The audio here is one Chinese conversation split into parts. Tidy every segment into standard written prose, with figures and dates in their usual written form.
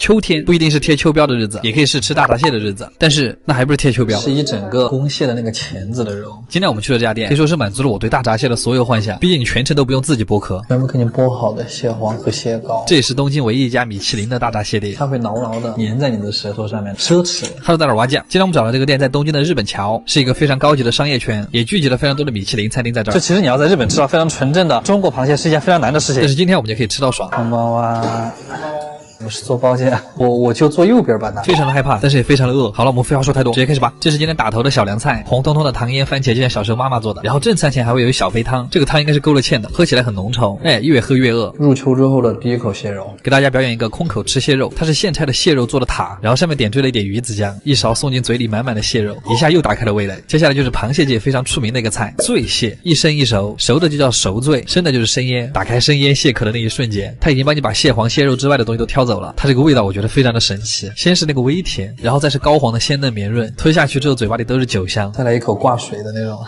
秋天不一定是贴秋膘的日子，也可以是吃大闸蟹的日子，但是那还不是贴秋膘，是一整个公蟹的那个钳子的肉。今天我们去的这家店可以说是满足了我对大闸蟹的所有幻想，毕竟你全程都不用自己剥壳，全部给你剥好的蟹黄和蟹膏。这也是东京唯一一家米其林的大闸蟹店，它会牢牢的粘在你的舌头上面，奢侈。Hello， 大家好，今天我们找到这个店在东京的日本桥，是一个非常高级的商业圈，也聚集了非常多的米其林餐厅在这儿。就其实你要在日本吃到非常纯正的中国螃蟹是一件非常难的事情，但是今天我们就可以吃到爽。こんばんは。我是做包间，我就坐右边吧。非常的害怕，但是也非常的饿。好了，我们废话说太多，直接开始吧。这是今天打头的小凉菜，红彤彤的糖腌番茄，就像小时候妈妈做的。然后正餐前还会有一小肥汤，这个汤应该是勾了芡的，喝起来很浓稠。哎，越喝越饿。入秋之后的第一口蟹肉，给大家表演一个空口吃蟹肉，它是现拆的蟹肉做的塔，然后上面点缀了一点鱼子酱，一勺送进嘴里，满满的蟹肉，一下又打开了味蕾。接下来就是螃蟹界非常出名的一个菜，醉蟹，一生一熟，熟的就叫熟醉，生的就是生腌。打开生腌蟹壳的那一瞬间，它已经帮你把蟹黄、蟹肉之外的东西都挑走了，它这个味道我觉得非常的神奇。先是那个微甜，然后再是膏黄的鲜嫩绵润，吞下去之后嘴巴里都是酒香，再来一口挂水的那种。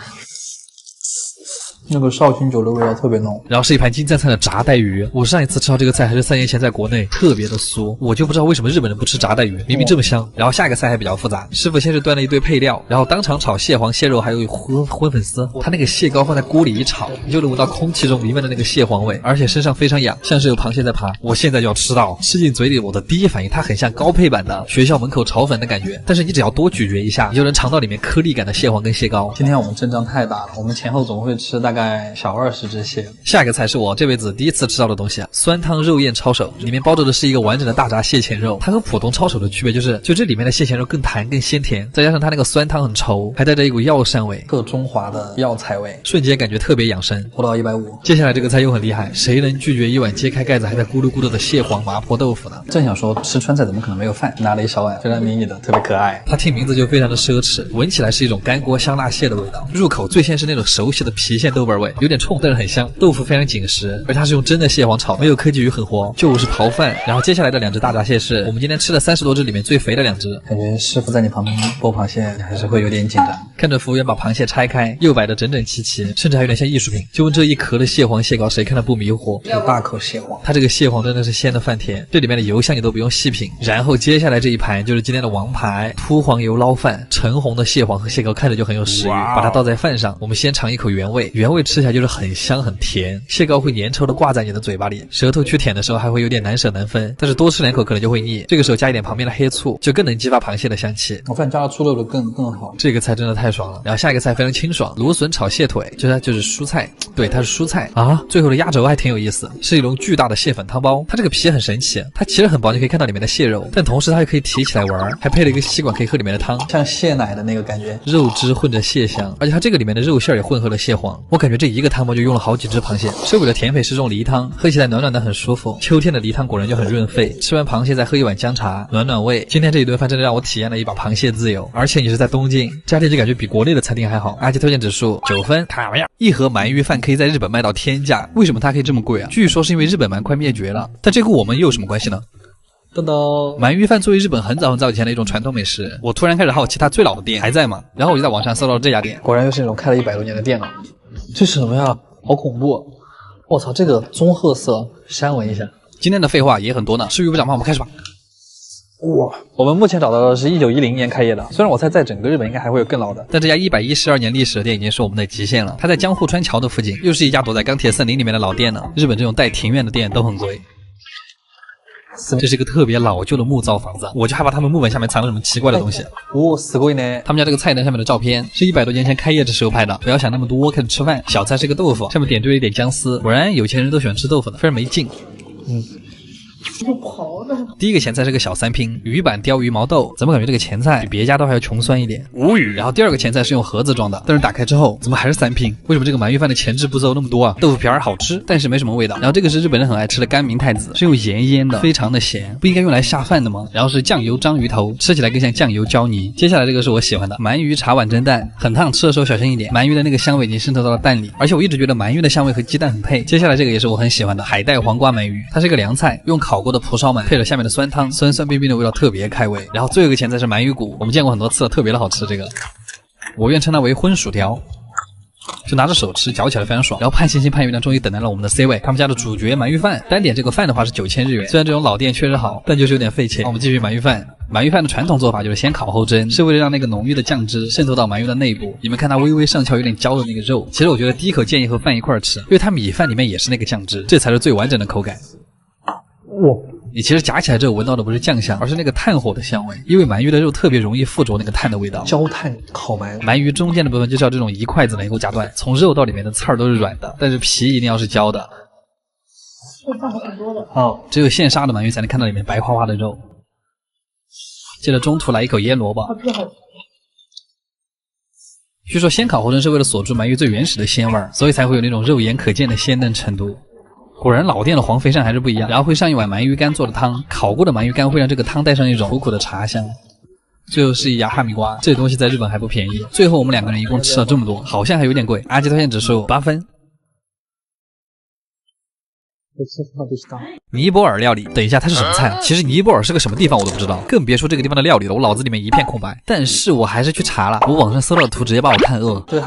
那个绍兴酒的味道特别浓，然后是一盘金灿灿的炸带鱼。我上一次吃到这个菜还是3年前在国内，特别的酥，我就不知道为什么日本人不吃炸带鱼，明明这么香。然后下一个菜还比较复杂，师傅先是端了一堆配料，然后当场炒蟹黄、蟹肉，还有荤粉丝。他那个蟹膏放在锅里一炒，你就能闻到空气中弥漫的那个蟹黄味，而且身上非常痒，像是有螃蟹在爬。我现在就要吃到，吃进嘴里，我的第一反应，它很像高配版的学校门口炒粉的感觉，但是你只要多咀嚼一下，你就能尝到里面颗粒感的蟹黄跟蟹膏。今天我们阵仗太大了，我们前后总会吃大概小20只蟹。下一个菜是我这辈子第一次吃到的东西，酸汤肉燕抄手，里面包着的是一个完整的大闸蟹钳肉。它和普通抄手的区别就这里面的蟹钳肉更弹更鲜甜，再加上它那个酸汤很稠，还带着一股药膳味，特中华的药材味，瞬间感觉特别养生。活到150。接下来这个菜又很厉害，谁能拒绝一碗揭开盖子还在咕噜咕噜的蟹黄麻婆豆腐呢？正想说吃川菜怎么可能没有饭，拿了一小碗，非常迷你的，特别可爱。它听名字就非常的奢侈，闻起来是一种干锅香辣蟹的味道，入口最先是那种熟悉的郫县豆瓣味，有点冲但是很香。豆腐非常紧实，而它是用真的蟹黄炒，没有科技鱼很活，就是刨饭。然后接下来的2只大闸蟹是我们今天吃了30多只里面最肥的2只。感觉师傅在你旁边剥螃蟹还是会有点紧张。看着服务员把螃蟹拆开，又摆得整整齐齐，甚至还有点像艺术品。就问这一壳的蟹黄蟹膏，谁看得不迷糊？有大口蟹黄，它这个蟹黄真的是鲜的饭甜，这里面的油香你都不用细品。然后接下来这一盘就是今天的王牌，秃黄油捞饭，橙红的蟹黄和蟹膏看着就很有食欲。把它倒在饭上，我们先尝一口原味，原味吃起来就是很香很甜，蟹膏会粘稠的挂在你的嘴巴里，舌头去舔的时候还会有点难舍难分，但是多吃2口可能就会腻。这个时候加一点旁边的黑醋，就更能激发螃蟹的香气。我发现加了醋溜的更好。这个菜真的太爽了。然后下一个菜非常清爽，芦笋炒蟹腿，就是蔬菜，对，它是蔬菜啊。最后的压轴还挺有意思，是一笼巨大的蟹粉汤包。它这个皮很神奇，它其实很薄，你可以看到里面的蟹肉，但同时它又可以提起来玩，还配了一个吸管可以喝里面的汤，像蟹奶的那个感觉，肉汁混着蟹香，而且它这个里面的肉馅也混合了蟹黄。我感觉这一个汤包就用了好几只螃蟹。收尾的甜品是这种梨汤，喝起来暖暖的很舒服。秋天的梨汤果然就很润肺，吃完螃蟹再喝一碗姜茶，暖暖胃。今天这一顿饭真的让我体验了一把螃蟹自由，而且你是在东京，这家店就感觉比国内的餐厅还好。而且推荐指数9分，看么样？一盒鳗鱼饭可以在日本卖到天价，为什么它可以这么贵啊？据说是因为日本鳗快灭绝了，但这和我们又有什么关系呢？噔噔，鳗鱼饭作为日本很早以前的一种传统美食，我突然开始好奇它最老的店还在吗？然后我就在网上搜到了这家店，果然又是那种开了100多年的店了。这是什么呀？好恐怖！我操，这个棕褐色，删闻一下。今天的废话也很多呢，事不宜迟，我们开始吧。哇，我们目前找到的是1910年开业的，虽然我猜在整个日本应该还会有更老的，但这家112年历史的店已经是我们的极限了。它在江户川桥的附近，又是一家躲在钢铁森林里面的老店呢。日本这种带庭院的店都很贵。这是一个特别老旧的木造房子，我就害怕他们木板下面藏了什么奇怪的东西。哦，すごいね。他们家这个菜单上面的照片是100多年前开业的时候拍的。不要想那么多，开始吃饭。小菜是个豆腐，上面点缀了一点姜丝，果然有钱人都喜欢吃豆腐的，非常没劲。第一个前菜是个小3拼鱼板鲷鱼毛豆，怎么感觉这个前菜比别家都还要穷酸一点？无语。然后第二个前菜是用盒子装的，但是打开之后怎么还是3拼？为什么这个鳗鱼饭的前置步骤那么多啊？豆腐皮儿好吃，但是没什么味道。然后这个是日本人很爱吃的干明太子，是用盐腌的，非常的咸，不应该用来下饭的吗？然后是酱油章鱼头，吃起来更像酱油胶泥。接下来这个是我喜欢的鳗鱼茶碗蒸蛋，很烫，吃的时候小心一点。鳗鱼的那个香味已经渗透到了蛋里，而且我一直觉得鳗鱼的香味和鸡蛋很配。接下来这个也是我很喜欢的海带黄瓜鳗鱼，它是一个凉菜，用烤过的蒲烧鳗配了下面的酸汤，酸酸冰冰的味道特别开胃。然后最后一个前菜是鳗鱼骨，我们见过很多次了，特别的好吃。这个我愿称它为荤薯条。就拿着手吃，嚼起来非常爽。然后盼星星盼月亮终于等来了我们的 C 位，他们家的主角鳗鱼饭，单点这个饭的话是9000日元。虽然这种老店确实好，但就是有点费钱。我们继续鳗鱼饭。鳗鱼饭的传统做法就是先烤后蒸，是为了让那个浓郁的酱汁渗透到鳗鱼的内部。你们看它微微上翘有点焦的那个肉，其实我觉得第一口建议和饭一块吃，因为它米饭里面也是那个酱汁，这才是最完整的口感。哇！你其实夹起来之后闻到的不是酱香，而是那个炭火的香味，因为鳗鱼的肉特别容易附着那个炭的味道。焦炭烤鳗，鳗鱼中间的部分就是要这种一筷子能够夹断，从肉到里面的刺儿都是软的，但是皮一定要是焦的。会放很多的。哦，只有现杀的鳗鱼才能看到里面白花花的肉。接着中途来一口腌萝卜。这个好。据说先烤后蒸是为了锁住鳗鱼最原始的鲜味，所以才会有那种肉眼可见的鲜嫩程度。果然老店的黄肥鳝还是不一样，然后会上一碗鳗鱼干做的汤，烤过的鳗鱼干会让这个汤带上一种苦苦的茶香。最后是一牙哈密瓜，这东西在日本还不便宜。最后我们2个人一共吃了这么多，好像还有点贵。阿基推荐指数8分。尼泊尔料理，等一下它是什么菜？其实尼泊尔是个什么地方我都不知道，更别说这个地方的料理了，我脑子里面一片空白。但是我还是去查了，我网上搜到的图直接把我看饿了。对，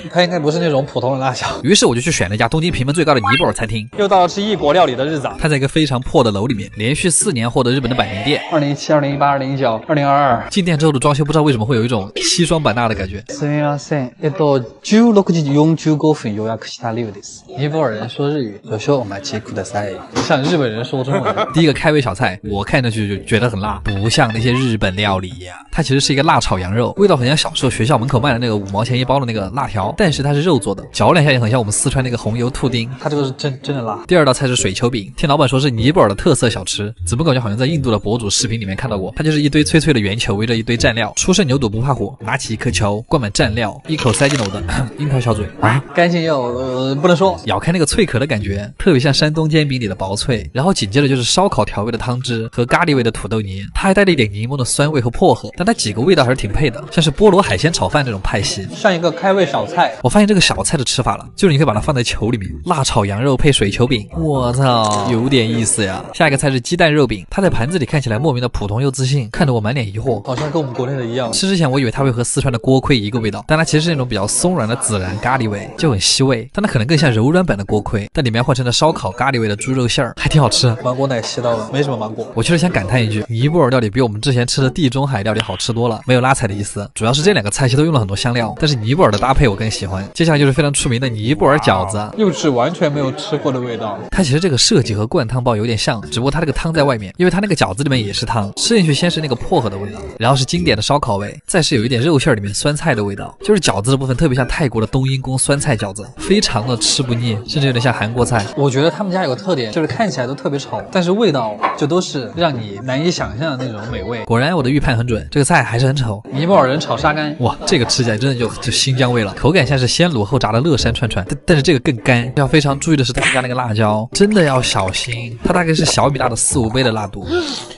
它应该不是那种普通的辣椒。于是我就去选了一家东京评分最高的尼泊尔餐厅。又到了吃异国料理的日子。它在一个非常破的楼里面，连续4年获得日本的百年店。2017、2018、2019、2022。进店之后的装修不知道为什么会有一种西双版纳的感觉。すみません。16時45分予約した量です。尼泊尔人说日语，少々お待ちください。像日本人说中文。第一个开胃小菜，我看上去就觉得很辣，不像那些日本料理呀。它其实是一个辣炒羊肉，味道很像小时候学校门口卖的那个5毛钱一包的那个辣条，但是它是肉做的，嚼两下也很像我们四川那个红油兔丁。它这个是真的辣。第2道菜是水球饼，听老板说是尼泊尔的特色小吃，怎么感觉好像在印度的博主视频里面看到过？它就是一堆脆脆的圆球围着一堆蘸料，初生牛肚不怕火，拿起一颗球灌满蘸料，一口塞进了我的樱桃小嘴啊，干净又不能说，咬开那个脆壳的感觉，特别像山东煎饼里的薄脆。然后紧接着就是烧烤调味的汤汁和咖喱味的土豆泥，它还带了一点柠檬的酸味和薄荷，但它几个味道还是挺配的，像是菠萝海鲜炒饭这种派系，像一个开胃小菜。我发现这个小菜的吃法了，就是你可以把它放在球里面，辣炒羊肉配水球饼，我操，有点意思呀。下一个菜是鸡蛋肉饼，它在盘子里看起来莫名的普通又自信，看得我满脸疑惑，好像跟我们国内的一样。吃之前我以为它会和四川的锅盔一个味道，但它其实是那种比较松软的孜然咖喱味，就很吸味，但它可能更像柔软版的锅盔，但里面换成了烧烤咖喱味的猪肉馅儿，还挺好吃。芒果奶吸到了，没什么芒果。我确实想感叹一句，尼泊尔料理比我们之前吃的地中海料理好吃多了，没有拉踩的意思，主要是这2个菜系都用了很多香料，但是尼泊尔的搭配我更喜欢。接下来就是非常出名的尼泊尔饺子，又是完全没有吃过的味道。它其实这个设计和灌汤包有点像，只不过它这个汤在外面，因为它那个饺子里面也是汤，吃进去先是那个薄荷的味道，然后是经典的烧烤味，再是有一点肉馅里面酸菜的味道，就是饺子的部分特别像泰国的冬阴功酸菜饺子，非常的吃不腻，甚至有点像韩国菜。我觉得他们家有个特点，就是看起来都特别丑，但是味道就都是让你难以想象的那种美味。果然我的预判很准，这个菜还是很丑。尼泊尔人炒沙干，哇，这个吃起来真的就新疆味了，口感像是先卤后炸的乐山串串，但是这个更干。要非常注意的是他们家那个辣椒，真的要小心，它大概是小米辣的4、5倍的辣度。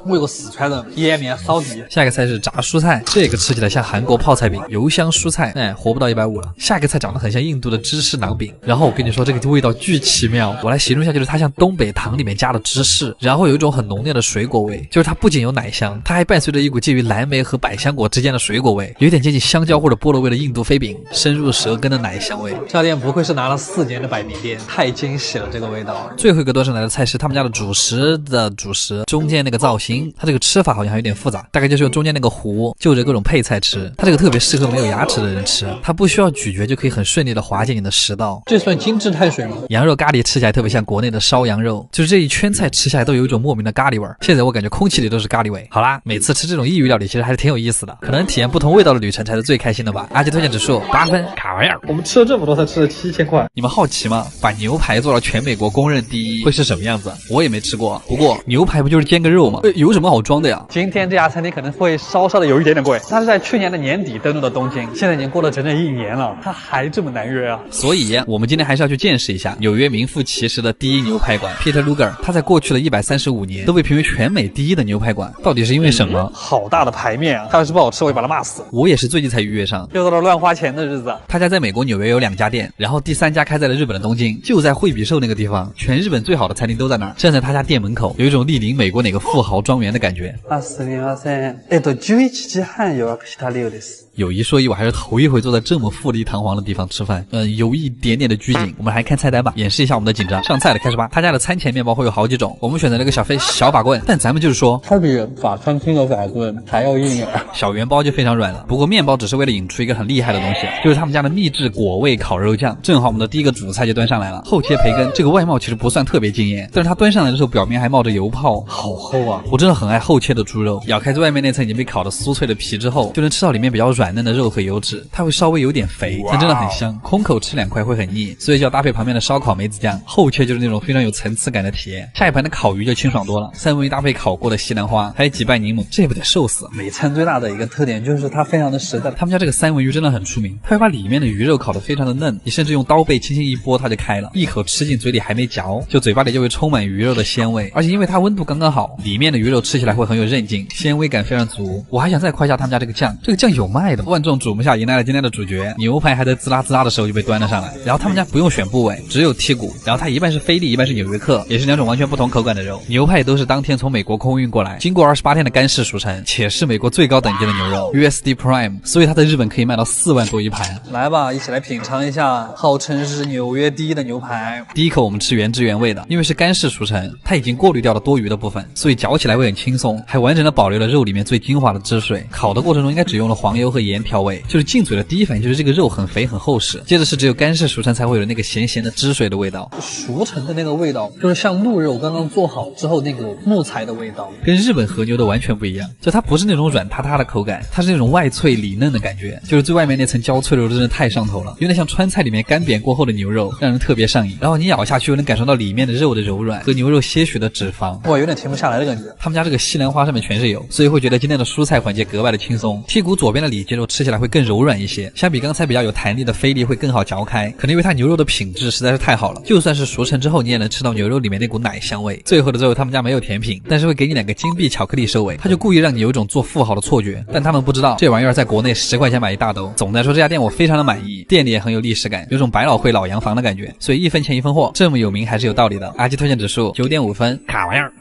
我有个四川的滇缅烧底。下一个菜是炸蔬菜，这个吃起来像韩国泡菜饼，油香蔬菜，活不到150了。下一个菜长得很像印度的芝士馕饼，然后我跟你说这个味道巨奇妙，我来形容一下，就是它像东北糖里面加了芝士，然后有一种很浓烈的水果味，就是它不仅有奶香，它还伴随着一股介于蓝莓和百香果之间的水果味，有点接近香蕉或者菠萝味的印度飞饼，深入舌根的奶香味。这家店不愧是拿了4年的百年店，太惊喜了这个味道。最后一个端上来的菜是他们家的主食的主食，中间那个造型，它这个吃法好像还有点复杂，大概就是用中间那个糊就着各种配菜吃，它这个特别适合没有牙齿的人吃，它不需要咀嚼就可以很顺利的滑进你的食道。这算精致碳水吗？羊肉咖喱吃起来特别像国内的烧羊肉，就是这一圈菜吃下来都有一种莫名的咖喱味，现在我感觉空气里都是咖喱味。好啦，每次吃这种异域料理其实还是挺有意思的，可能体验不同味道的旅程才是最开心的吧。阿基推荐指数8分，卡玩意儿。我们吃了这么多才吃了7000块。你们好奇吗？把牛排做到全美国公认第1会是什么样子？我也没吃过，不过牛排不就是煎个肉吗？有什么好装的呀？今天这家餐厅可能会稍稍的有一点点贵，它是在去年的年底登陆的东京，现在已经过了整整1年了，它还这么难约啊！所以我们今天还是要去见识一下纽约名副其实的第1牛排馆 Peter Luger， 他在过去的135年都被评为全美第1的牛排馆，到底是因为什么？好大的排面啊！它要是不好吃，我会把它骂死。我也是最近才预约上，又到了乱花钱的日子。他家在美国纽约有2家店，然后第3家开在了日本的东京，就在惠比寿那个地方，全日本最好的餐厅都在那儿。站在他家店门口，有一种莅临美国哪个富豪庄园的感觉。すみません。11時半予約した量です。有一说一，我还是头一回坐在这么富丽堂皇的地方吃饭，有一点点的拘谨。我们还看菜单吧，演示一下我们的紧张。上菜了，开始吧。他家的餐前面包会有好几种，我们选择了个小法棍，但咱们就是说，它比法餐厅的法棍还要硬点。小圆包就非常软了。不过面包只是为了引出一个很厉害的东西，就是他们家的秘制果味烤肉酱。正好我们的第一个主菜就端上来了，厚切培根。这个外貌其实不算特别惊艳，但是它端上来的时候表面还冒着油泡，好厚啊！我真的很爱厚切的猪肉，咬开最外面那层已经被烤得酥脆的皮之后，就能吃到里面比较软嫩的肉和油脂。它会稍微有点肥，但真的很香。空口吃2块会很腻，所以就要搭配旁边的烧烤梅子酱。厚切就是那种非常有层次感的体验。下一盘的烤鱼就清爽多了，三文鱼搭配烤过的西兰花，还有几瓣柠檬，这也不得瘦死。美餐最大的一个特点就是它非常的实在。他们家这个三文鱼真的很出名，它会把里面的鱼肉烤得非常的嫩，你甚至用刀背轻轻一拨它就开了，一口吃进嘴里还没嚼，就嘴巴里就会充满鱼肉的鲜味。而且因为它温度刚刚好，里面的鱼肉吃起来会很有韧劲，鲜味感非常足。我还想再夸一下他们家这个酱，这个酱有卖的。万众瞩目下迎来了今天的主角，牛排还在滋啦滋啦的时候就被端了上来。然后他们家不用选部位，只有剔骨，然后它一半是菲力，一半是纽约客，也是2种完全不同口感的肉。牛排都是当天从美国空运过来，经过28天的干式熟成，且是美国最高等级的牛肉 USD Prime， 所以它在日本可以卖到4万多一盘。来吧，一起来品尝一下号称是纽约第一的牛排。第一口我们吃原汁原味的，因为是干式熟成，它已经过滤掉了多余的部分，所以嚼起来会很轻松，还完整的保留了肉里面最精华的汁水。烤的过程中应该只用了黄油和盐调味，就是进嘴的第一反应就是这个肉很肥很厚实，接着是只有干式熟成才会有那个咸咸的汁水的味道。熟成的那个味道就是像鹿肉刚刚做好之后那个木材的味道，跟日本和牛的完全不一样，就它不是那种软塌塌的口感，它是那种外脆里嫩的感觉，就是最外面那层焦脆的肉真的太上头了，有点像川菜里面干煸过后的牛肉，让人特别上瘾。然后你咬下去又能感受到里面的肉的柔软和牛肉些许的脂肪，哇，有点停不下来的感觉。他们家这个西兰花上面全是油，所以会觉得今天的蔬菜环节格外的轻松。剔骨左边的里脊肉吃起来会更柔软一些，相比刚才比较有弹力的菲力会更好嚼开，可能因为它牛肉的品质实在是太好了，就算是熟成之后你也能吃到牛肉里面那股奶香味。最后的最后他们家没有甜品，但是会给你2个金币巧克力收尾，他就故意让你有一种做富豪的错觉，但他们不知道这玩意儿在国内10块钱买一大兜。总的来说这家店我非常的满意，店里也很有历史感，有种百老汇老洋房的感觉，所以1分钱1分货，这么有名还是有道理的。阿基推荐指数9.5分，卡玩意儿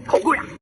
好贵啊。